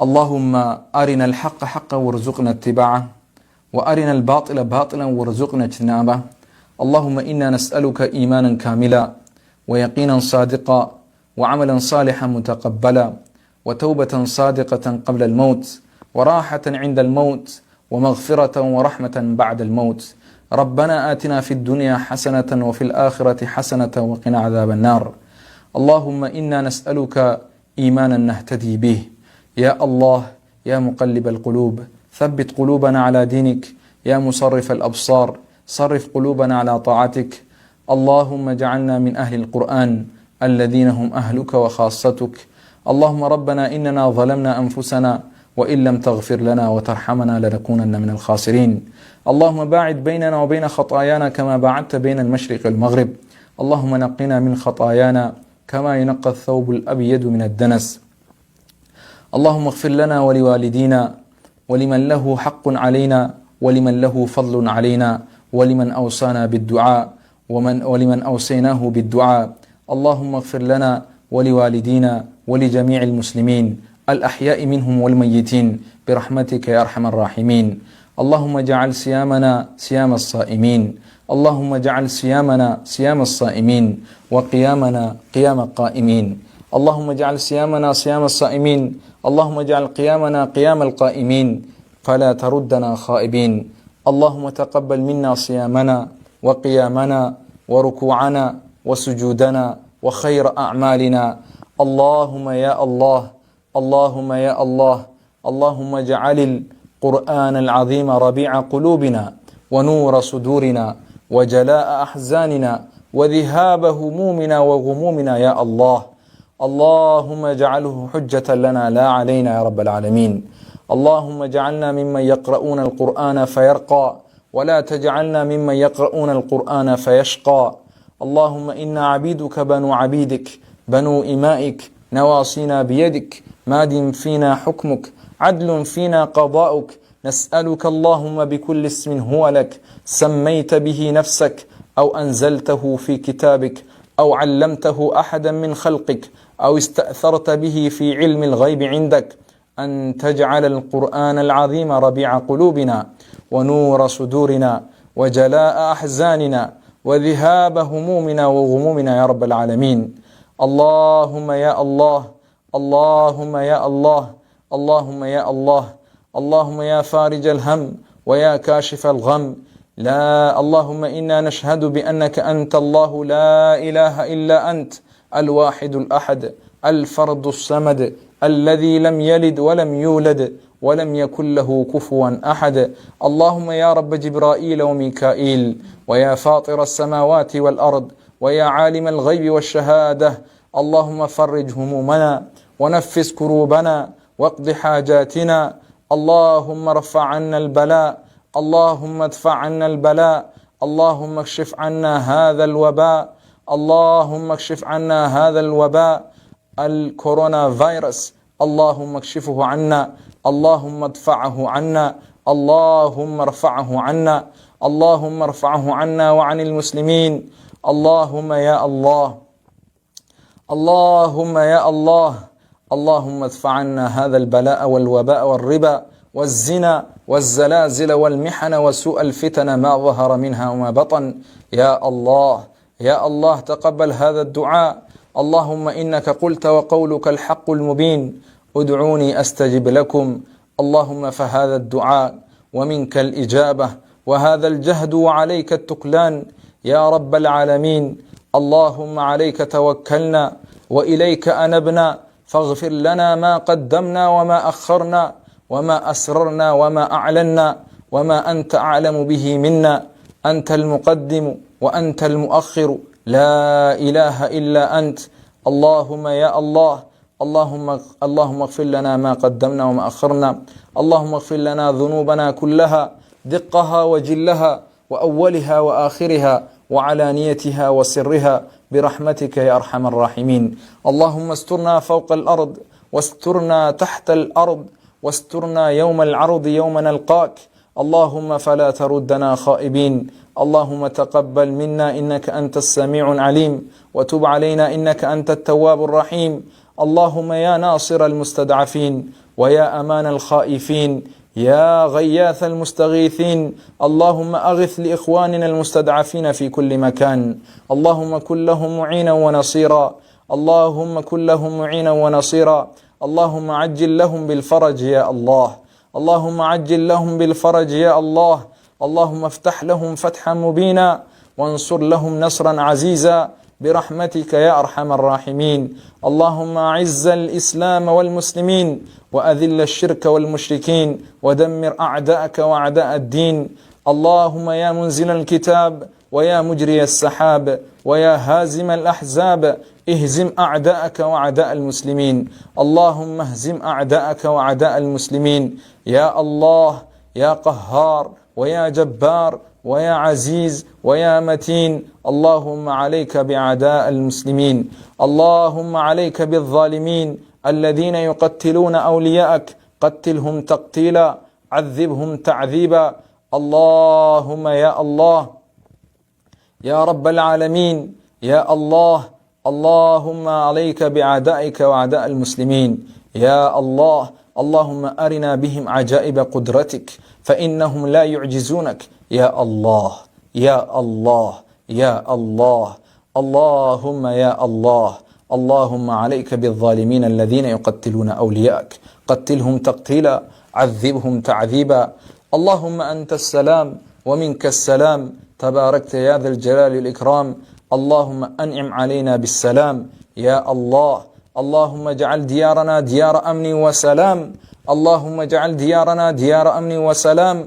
اللهم أرنا الحق حقا وارزقنا اتباعه، وأرنا الباطل باطلا وارزقنا اجتنابه. اللهم إنا نسألك إيمانا كاملا، ويقينا صادقا، وعملا صالحا متقبلا، وتوبة صادقة قبل الموت، وراحة عند الموت، ومغفرة ورحمة بعد الموت. ربنا آتنا في الدنيا حسنة وفي الآخرة حسنة وقنا عذاب النار. اللهم إنا نسألك إيمانا نهتدي به. يا الله يا مقلب القلوب ثبت قلوبنا على دينك. يا مصرف الأبصار صرف قلوبنا على طاعتك. اللهم اجعلنا من أهل القرآن الذين هم أهلك وخاصتك. اللهم ربنا إننا ظلمنا أنفسنا، وإن لم تغفر لنا وترحمنا لنكونن من الخاسرين. اللهم باعد بيننا وبين خطايانا كما باعدت بين المشرق والمغرب. اللهم نقنا من خطايانا كما ينقى الثوب الأبيض من الدنس. اللهم اغفر لنا ولوالدينا ولمن له حق علينا ولمن له فضل علينا ولمن أوصانا بالدعاء ولمن أوصيناه بالدعاء. اللهم اغفر لنا ولوالدينا ولجميع المسلمين الأحياء منهم والميتين برحمتك يا أرحم الراحمين. اللهم اجعل صيامنا صيام الصائمين. اللهم اجعل صيامنا صيام الصائمين، وقيامنا قيام القائمين. اللهم اجعل صيامنا صيام الصائمين. اللهم اجعل قيامنا قيام القائمين، فلا تردنا خائبين. اللهم تقبل منا صيامنا وقيامنا وركوعنا وسجودنا وخير أعمالنا. اللهم يا الله، اللهم يا الله، اللهم اجعل القرآن العظيم ربيع قلوبنا ونور صدورنا وجلاء أحزاننا وذهاب همومنا وغمومنا يا الله. اللهم اجعله حجة لنا لا علينا يا رب العالمين. اللهم اجعلنا ممن يقرؤون القرآن فيرقى، ولا تجعلنا ممن يقرؤون القرآن فيشقى. اللهم إنا عبيدك بنو عبيدك بنو إمائك، نواصينا بيدك، ماد فينا حكمك، عدل فينا قضاؤك. نسألك اللهم بكل اسم هو لك سميت به نفسك أو أنزلته في كتابك أو علمته أحدا من خلقك أو استأثرت به في علم الغيب عندك، أن تجعل القرآن العظيم ربيع قلوبنا ونور صدورنا وجلاء أحزاننا وذهاب همومنا وغمومنا يا رب العالمين. اللهم يا الله، اللهم يا الله، اللهم يا الله، اللهم يا فارج الهم ويا كاشف الغم. لا اللهم إنا نشهد بأنك أنت الله لا إله إلا أنت، الواحد الأحد الفرد الصمد، الذي لم يلد ولم يولد ولم يكن له كفوا أحد. اللهم يا رب جبرائيل وميكائيل، ويا فاطر السماوات والأرض، ويا عالم الغيب والشهادة، اللهم فرج همومنا ونفس كروبنا واقض حاجاتنا. اللهم ارفع عنا البلاء، اللهم ادفع عنا البلاء، اللهم اكشف عنا هذا الوباء، اللهم اكشف عنا هذا الوباء الكورونا فيروس. اللهم اكشفه عنا، اللهم ادفعه عنا، اللهم ارفعه عنا، اللهم ارفعه عنا وعن المسلمين. اللهم يا الله، اللهم يا الله، اللهم ادفع عنا هذا البلاء والوباء والربا والزنا والزلازل والمحن وسوء الفتن ما ظهر منها وما بطن. يا الله، يا الله تقبل هذا الدعاء. اللهم إنك قلت وقولك الحق المبين، ادعوني أستجب لكم. اللهم فهذا الدعاء ومنك الإجابة، وهذا الجهد وعليك التكلان يا رب العالمين. اللهم عليك توكلنا وإليك أنبنا، فاغفر لنا ما قدمنا وما أخرنا وما أسررنا وما أعلنا وما أنت أعلم به منا. أنت المقدم وأنت المؤخر، لا إله إلا أنت. اللهم يا الله، اللهم اغفر لنا ما قدمنا وما أخرنا. اللهم اغفر لنا ذنوبنا كلها، دقها وجلها وأولها وآخرها وعلانيتها وسرها برحمتك يا أرحم الراحمين. اللهم استرنا فوق الأرض، واسترنا تحت الأرض، واسترنا يوم العرض يوم نلقاك. اللهم فلا تردنا خائبين. اللهم تقبل منا إنك أنت السميع العليم، وتب علينا إنك أنت التواب الرحيم. اللهم يا ناصر المستضعفين ويا أمان الخائفين، يا غياث المستغيثين. اللهم أغث لإخواننا المستضعفين في كل مكان. اللهم كن لهم معينا ونصيرا، اللهم كن لهم معينا ونصيرا. اللهم عجل لهم بالفرج يا الله، اللهم عجل لهم بالفرج يا الله. اللهم افتح لهم فتحا مبينا وانصر لهم نصرا عزيزا برحمتك يا أرحم الراحمين. اللهم أعز الإسلام والمسلمين وأذل الشرك والمشركين ودمر أعداءك وأعداء الدين. اللهم يا منزل الكتاب ويا مجري السحاب ويا هازم الأحزاب اهزم أعداءك وأعداء المسلمين. اللهم اهزم أعداءك وأعداء المسلمين يا الله يا قهار ويا جبار ويا عزيز ويا متين. اللهم عليك بأعداء المسلمين، اللهم عليك بالظالمين الذين يقتلون أولياءك، قتلهم تقتيلا، عذبهم تعذيبا. اللهم يا الله يا رب العالمين يا الله، اللهم عليك بأعدائك وأعداء المسلمين يا الله. اللهم أرنا بهم عجائب قدرتك فإنهم لا يعجزونك يا الله يا الله يا الله. اللهم يا الله، اللهم عليك بالظالمين الذين يقتلون أولياءك، قتلهم تقتيلا، عذبهم تعذيبا. اللهم أنت السلام ومنك السلام، تباركت يا ذا الجلال والإكرام. اللهم أنعم علينا بالسلام يا الله. اللهم اجعل ديارنا ديار أمن وسلام، اللهم اجعل ديارنا ديار أمن وسلام،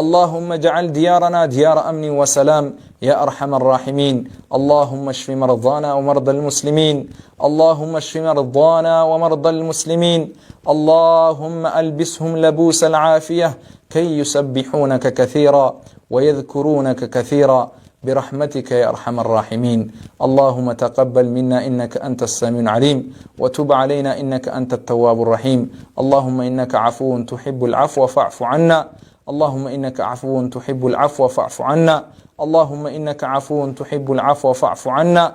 اللهم اجعل ديارنا ديار أمن وسلام يا أرحم الراحمين. اللهم اشف مرضانا ومرضى المسلمين، اللهم اشف مرضانا ومرضى المسلمين. اللهم ألبسهم لبوس العافية كي يسبحونك كثيرا ويذكرونك كثيرا برحمتك يا أرحم الراحمين. اللهم تقبل منا إنك أنت السميع العليم، وتب علينا إنك أنت التواب الرحيم. اللهم إنك عفو تحب العفو فاعف عنا، اللهم إنك عفو تحب العفو فاعف عنا، اللهم إنك عفو تحب العفو فاعف عنا.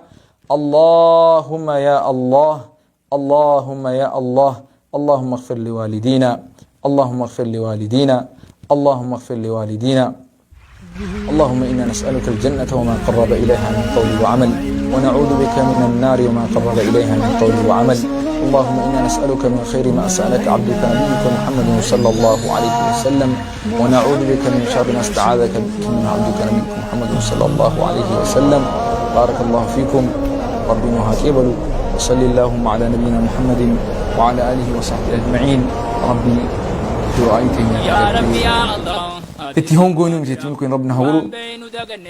اللهم يا الله، اللهم يا الله، اللهم اغفر لوالدينا، اللهم اغفر لوالدينا، اللهم اغفر لوالدينا. اللهم إنا نسألك الجنة وما قرب إليها من قول وعمل، ونعوذ بك من النار وما قرب إليها من قول وعمل. اللهم إنا نسألك من خير ما سألك عبدك نبيك محمد صلى الله عليه وسلم، ونعوذ بك من شر ما استعاذك من عبدك نبيك محمد صلى الله عليه وسلم. بارك الله فيكم، ربنا هاتيبلو، وصلي اللهم على نبينا محمد وعلى آله وصحبه أجمعين. ربي دعائتنا يا ربي يا الله itti hongoonu miteetiin kun rabbina hawru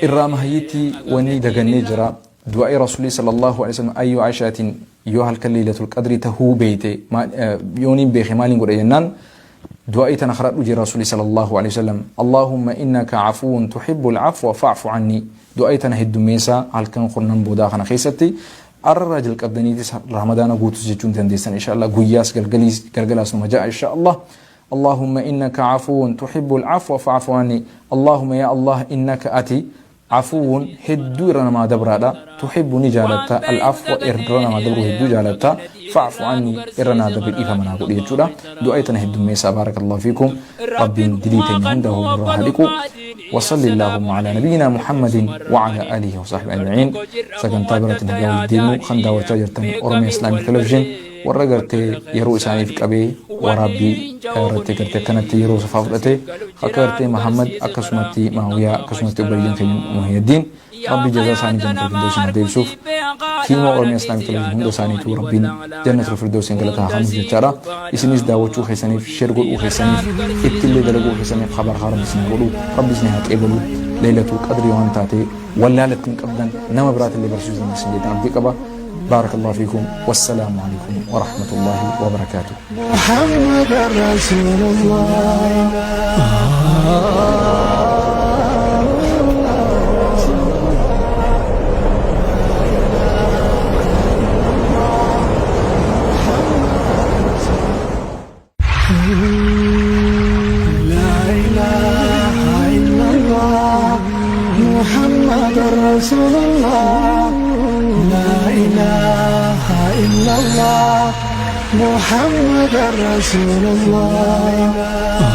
irraa mahayyiti wani daga nejra du'aa rasuuli sallallahu alaihi wasallam ayyu aishatin yo halkan laylatul qadri tahu beete yonin beekhe maalin godhe jennaan du'aa tana kharadu ji rasuuli sallallahu alaihi wasallam allahumma innaka afuwun tuhibbul afwa fa'fu anni. du'aa tana heddumeessa halkan qurnan boodaa kana keessatti arra rajul qabdaniitis ramadaana guutus jechuun dandeessan inshallah guyyaas galgalaas numa jaa inshallah. اللهم إنك عفو تحب العفو فاعف عني. اللهم يا الله إنك أتي عفو هدو رنا ما دبرادا تحب نجالتا العفو إرنا ما دبرو هدو جالتا فاعف عني إرنا دبر إفا منا قول يجودا. دعيتنا هدو ميسا بارك الله فيكم. ربي دليتني عنده برهدكم. وصلي اللهم على نبينا محمد وعلى آله وصحبه أجمعين. سكن تابرة الهجاو الدين خندا وتاجرتن أورمي إسلامي تلفزيون warra gartee yeroo isaaniif qabee waraabbii irratti gartee kanatti yeroo safaa fudhate akka gartee Muhammad akkasumatti Maawiyaa akkasumatti obboleeyyan keenya Muhyiddin rabbi jazaa isaanii jannatul firdaws deebisuuf tiima Oromiyaa Islaamii Televiziyoon hunda isaaniitu rabbiin jannatul firdaws galataa hamuuf jechaadha. isinis daawwachuu keessaniif sheer godhuu keessaniif ittillee dalaguu keessaniif khabar haaraa isin godhu rabbi isin haa qeebalu. leelatul qadri waan taate wallaalattiin qabdan nama biraatillee barsiisuu isin jedhan abdii qaba. بارك الله فيكم والسلام عليكم ورحمة الله وبركاته. محمد رسول الله. لا إله إلا الله محمد رسول الله. لا إله إلا الله محمد رسول الله